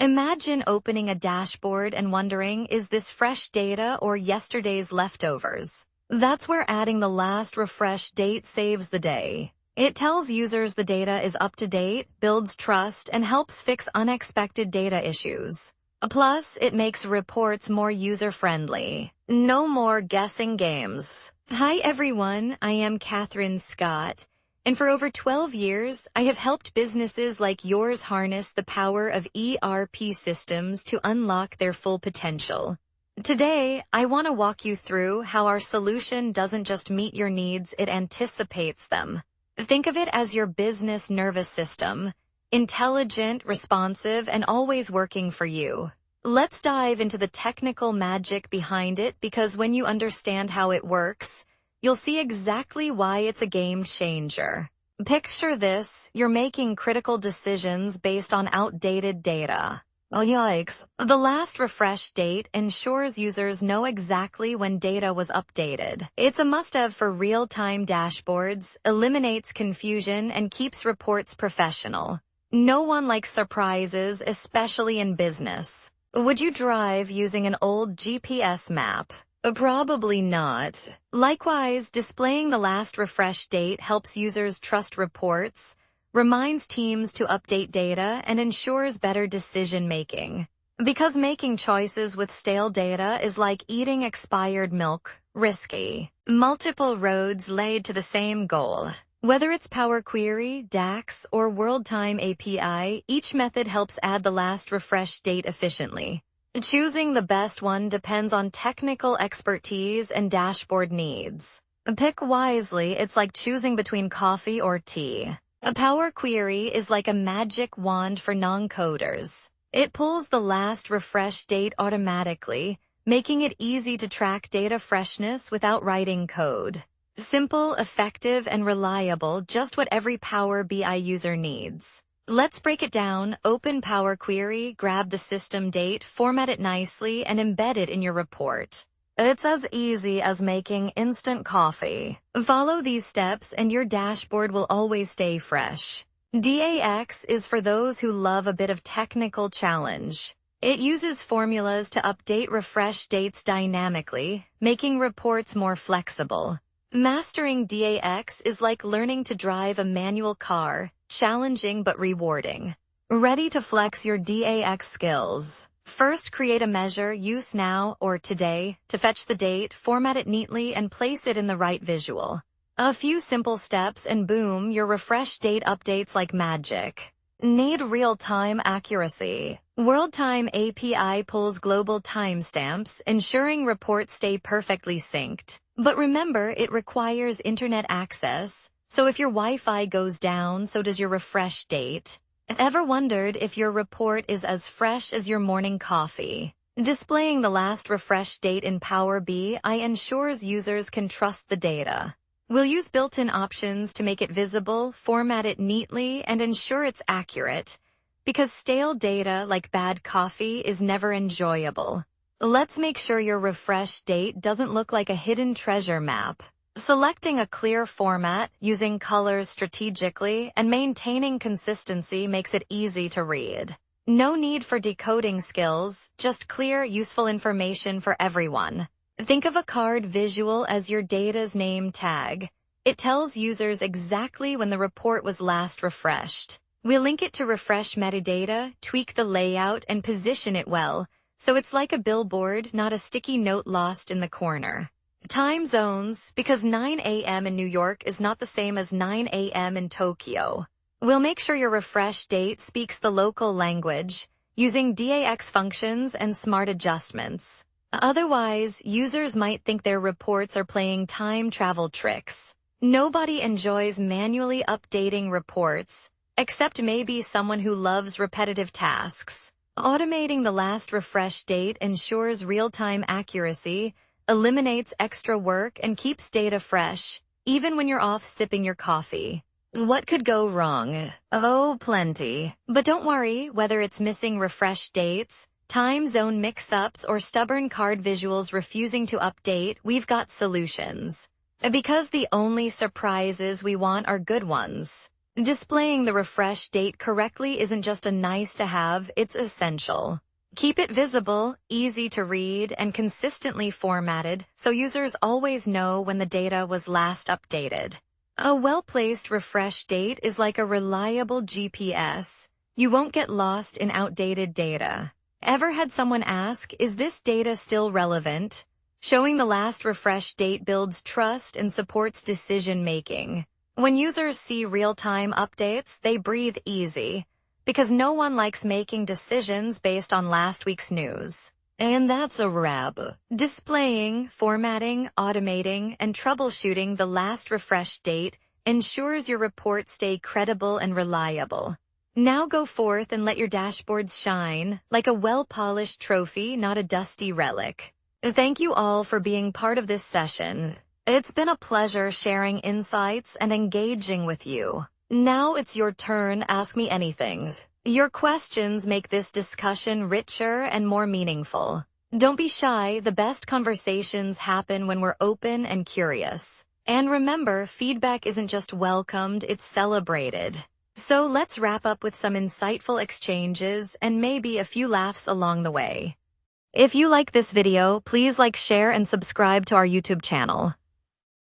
Imagine opening a dashboard and wondering, is this fresh data or yesterday's leftovers? That's where adding the last refresh date saves the day. It tells users the data is up to date, builds trust, and helps fix unexpected data issues. Plus, it makes reports more user-friendly. No more guessing games. Hi everyone, I am Catherine Scott. And for over 12 years, I have helped businesses like yours harness the power of ERP systems to unlock their full potential. Today, I want to walk you through how our solution doesn't just meet your needs, it anticipates them. Think of it as your business nervous system, intelligent, responsive, and always working for you. Let's dive into the technical magic behind it, because when you understand how it works, you'll see exactly why it's a game changer. Picture this, you're making critical decisions based on outdated data. Oh yikes. The last refresh date ensures users know exactly when data was updated. It's a must-have for real-time dashboards, eliminates confusion, and keeps reports professional. No one likes surprises, especially in business. Would you drive using an old GPS map? Probably not. Likewise, displaying the last refresh date helps users trust reports, reminds teams to update data, and ensures better decision-making. Because making choices with stale data is like eating expired milk, risky. Multiple roads lead to the same goal. Whether it's Power Query, DAX, or WorldTimeAPI, each method helps add the last refresh date efficiently. Choosing the best one depends on technical expertise and dashboard needs. Pick wisely, it's like choosing between coffee or tea. A Power Query is like a magic wand for non-coders. It pulls the last refresh date automatically, making it easy to track data freshness without writing code. Simple, effective, and reliable, just what every Power BI user needs. Let's break it down. Open Power Query, grab the system date, format it nicely, and embed it in your report. It's as easy as making instant coffee. Follow these steps and your dashboard will always stay fresh. DAX is for those who love a bit of technical challenge. It uses formulas to update refresh dates dynamically, making reports more flexible. Mastering DAX is like learning to drive a manual car, challenging but rewarding. Ready to flex your DAX skills? First, create a measure, use now or today, to fetch the date, format it neatly, and place it in the right visual. A few simple steps and boom, your refresh date updates like magic. Need real-time accuracy? WorldTimeAPI pulls global timestamps, ensuring reports stay perfectly synced. But remember, it requires internet access, so if your Wi-Fi goes down, so does your refresh date. Ever wondered if your report is as fresh as your morning coffee? Displaying the last refresh date in Power BI ensures users can trust the data. We'll use built-in options to make it visible, format it neatly, and ensure it's accurate, because stale data like bad coffee is never enjoyable. Let's make sure your refresh date doesn't look like a hidden treasure map. Selecting a clear format, using colors strategically, and maintaining consistency makes it easy to read. No need for decoding skills, just clear, useful information for everyone. Think of a card visual as your data's name tag. It tells users exactly when the report was last refreshed. We'll link it to refresh metadata, tweak the layout, and position it well, so it's like a billboard, not a sticky note lost in the corner. Time zones, because 9 a.m. in New York is not the same as 9 a.m. in Tokyo. We'll make sure your refresh date speaks the local language, using DAX functions and smart adjustments. Otherwise, users might think their reports are playing time travel tricks. Nobody enjoys manually updating reports, except maybe someone who loves repetitive tasks. Automating the last refresh date ensures real-time accuracy, eliminates extra work, and keeps data fresh, even when you're off sipping your coffee. What could go wrong? Oh, plenty. But don't worry, whether it's missing refresh dates, time zone mix-ups, or stubborn card visuals refusing to update, we've got solutions. Because the only surprises we want are good ones. Displaying the refresh date correctly isn't just a nice to have, it's essential. Keep it visible, easy to read, and consistently formatted so users always know when the data was last updated. A well-placed refresh date is like a reliable GPS. You won't get lost in outdated data. Ever had someone ask, is this data still relevant? Showing the last refresh date builds trust and supports decision-making. When users see real-time updates, they breathe easy, because no one likes making decisions based on last week's news. And that's a wrap. Displaying, formatting, automating, and troubleshooting the last refresh date ensures your reports stay credible and reliable. Now go forth and let your dashboards shine, like a well-polished trophy, not a dusty relic. Thank you all for being part of this session. It's been a pleasure sharing insights and engaging with you. Now it's your turn, ask me anything. Your questions make this discussion richer and more meaningful. Don't be shy, the best conversations happen when we're open and curious. And remember, feedback isn't just welcomed, it's celebrated. So let's wrap up with some insightful exchanges and maybe a few laughs along the way. If you like this video, please like, share, and subscribe to our YouTube channel.